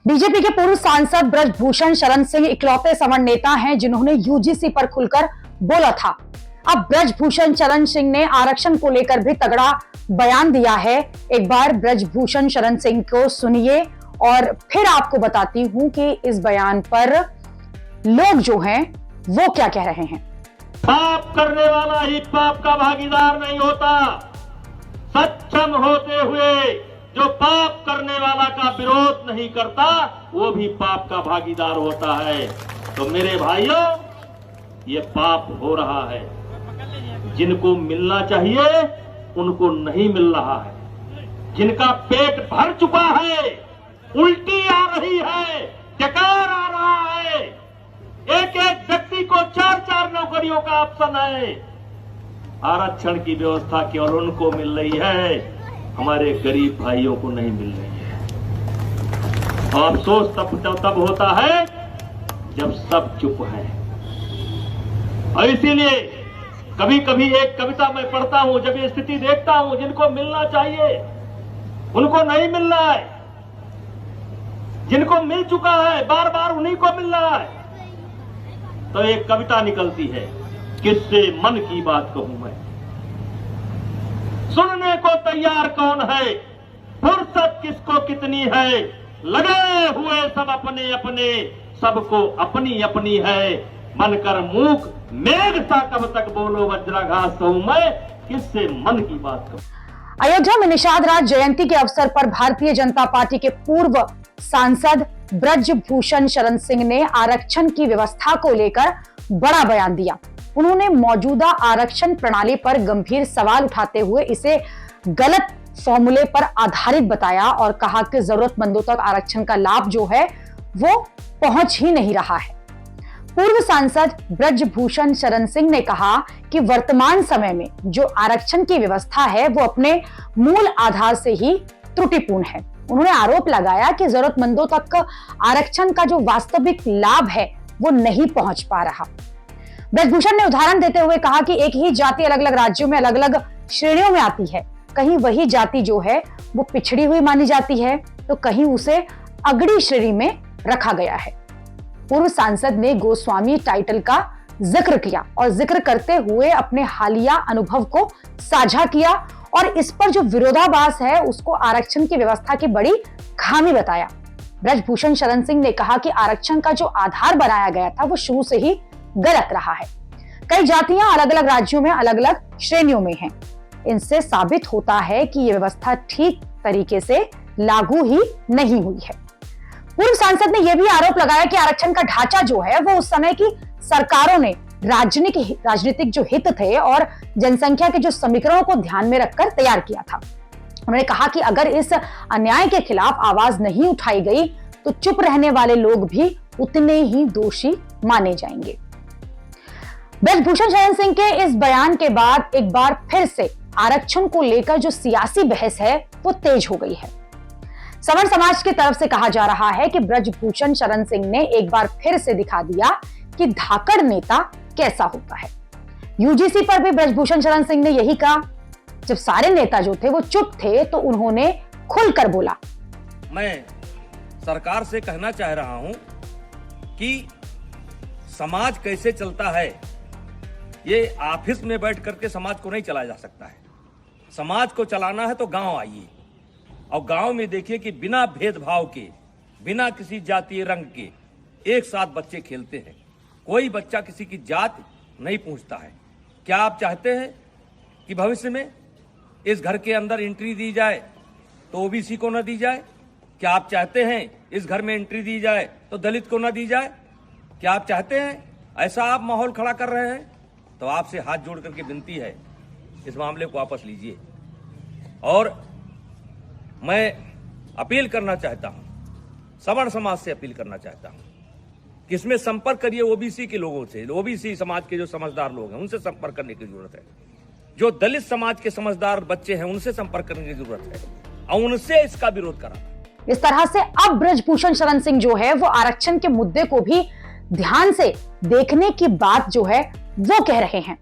BJP के पूर्व सांसद ब्रजभूषण शरण सिंह इकलौते सवर्ण नेता हैं जिन्होंने यूजीसी पर खुलकर बोला था। अब ब्रजभूषण शरण सिंह ने आरक्षण को लेकर भी तगड़ा बयान दिया है। एक बार ब्रजभूषण शरण सिंह को सुनिए और फिर आपको बताती हूं कि इस बयान पर लोग जो हैं वो क्या कह रहे हैं। पाप करने वाला ही पाप का भागीदार नहीं होता। सक्षम होते हुए जो पाप करने वाला का विरोध नहीं करता वो भी पाप का भागीदार होता है। तो मेरे भाइयों, ये पाप हो रहा है। जिनको मिलना चाहिए उनको नहीं मिल रहा है। जिनका पेट भर चुका है, उल्टी आ रही है, डकार आ रहा है, एक एक व्यक्ति को 4-4 नौकरियों का ऑप्शन है, आरक्षण की व्यवस्था केवल उनको मिल रही है, हमारे गरीब भाइयों को नहीं मिल रही है। और अफसोस तब होता है जब सब चुप है। और इसीलिए कभी कभी एक कविता मैं पढ़ता हूं, जब ये स्थिति देखता हूं, जिनको मिलना चाहिए उनको नहीं मिल रहा है, जिनको मिल चुका है बार बार उन्हीं को मिल रहा है। तो एक कविता निकलती है, किससे मन की बात कहूं मैं, सुनने को तैयार कौन है, फुर्सत किसको कितनी है, लगे हुए सब अपने अपने, सबको अपनी अपनी है, बनकर मूक मेघ सा कब तक बोलो वज्राघात कहूं मैं, किससे मन की बात कहूं। अयोध्या में निषाद राज जयंती के अवसर पर भारतीय जनता पार्टी के पूर्व सांसद ब्रजभूषण शरण सिंह ने आरक्षण की व्यवस्था को लेकर बड़ा बयान दिया। उन्होंने मौजूदा आरक्षण प्रणाली पर गंभीर सवाल उठाते हुए इसे गलत फॉर्मूले पर आधारित बताया और कहा कि जरूरतमंदों तक आरक्षण का लाभ जो है वो पहुंच ही नहीं रहा है। पूर्व सांसद ब्रजभूषण शरण सिंह ने कहा कि वर्तमान समय में जो आरक्षण की व्यवस्था है वो अपने मूल आधार से ही त्रुटिपूर्ण है। उन्होंने आरोप लगाया कि जरूरतमंदों तक आरक्षण का जो वास्तविक लाभ है वो नहीं पहुंच पा रहा। ब्रजभूषण ने उदाहरण देते हुए कहा कि एक ही जाति अलग अलग राज्यों में अलग अलग श्रेणियों में आती है। कहीं वही जाति जो है वो पिछड़ी हुई मानी जाती है तो कहीं उसे अगड़ी श्रेणी में रखा गया है। पूर्व सांसद ने गोस्वामी टाइटल का जिक्र किया और जिक्र करते हुए अपने हालिया अनुभव को साझा किया और इस पर जो विरोधाभास है उसको आरक्षण की व्यवस्था की बड़ी खामी बताया। ब्रजभूषण शरण सिंह ने कहा कि आरक्षण का जो आधार बनाया गया था वो शुरू से ही गलत रहा है। कई जातियां अलग अलग राज्यों में अलग अलग श्रेणियों में हैं। इनसे साबित होता है कि ये व्यवस्था ठीक तरीके से लागू ही नहीं हुई है। पूर्व सांसद ने यह भी आरोप लगाया कि आरक्षण का ढांचा जो है वो उस समय की सरकारों ने राजनीतिक जो हित थे और जनसंख्या के जो समीकरणों को ध्यान में रखकर तैयार किया था। उन्होंने कहा कि अगर इस अन्याय के खिलाफ आवाज नहीं उठाई गई तो चुप रहने वाले लोग भी उतने ही दोषी माने जाएंगे। ब्रजभूषण शरण सिंह के इस बयान के बाद एक बार फिर से आरक्षण को लेकर जो सियासी बहस है वो तेज हो गई है। सवर्ण समाज की तरफ से कहा जा रहा है कि ब्रजभूषण शरण सिंह ने एक बार फिर से दिखा दिया कि धाकड़ नेता कैसा होता है। यूजीसी पर भी ब्रजभूषण शरण सिंह ने यही कहा। जब सारे नेता जो थे वो चुप थे तो उन्होंने खुलकर बोला। मैं सरकार से कहना चाह रहा हूं कि समाज कैसे चलता है, ये ऑफिस में बैठ करके समाज को नहीं चलाया जा सकता है। समाज को चलाना है तो गांव आइए और गांव में देखिए कि बिना भेदभाव के, बिना किसी जातीय रंग के एक साथ बच्चे खेलते हैं। कोई बच्चा किसी की जात नहीं पूछता है। क्या आप चाहते हैं कि भविष्य में इस घर के अंदर एंट्री दी जाए तो ओबीसी को न दी जाए? क्या आप चाहते हैं इस घर में एंट्री दी जाए तो दलित को न दी जाए? क्या आप चाहते हैं ऐसा आप माहौल खड़ा कर रहे हैं? तो आपसे हाथ जोड़ करके विनती है, इस मामले को वापस लीजिए। और मैं अपील करना चाहता हूं, सवर्ण समाज से अपील करना चाहता हूं कि इसमें संपर्क करिए ओबीसी के लोगों से। ओबीसी समाज के जो समझदार लोग हैं उनसे संपर्क करने की जरूरत है। जो दलित समाज के समझदार बच्चे हैं उनसे संपर्क करने की जरूरत है और उनसे इसका विरोध करा। इस तरह से अब ब्रजभूषण शरण सिंह जो है वो आरक्षण के मुद्दे को भी ध्यान से देखने की बात जो है वो कह रहे हैं।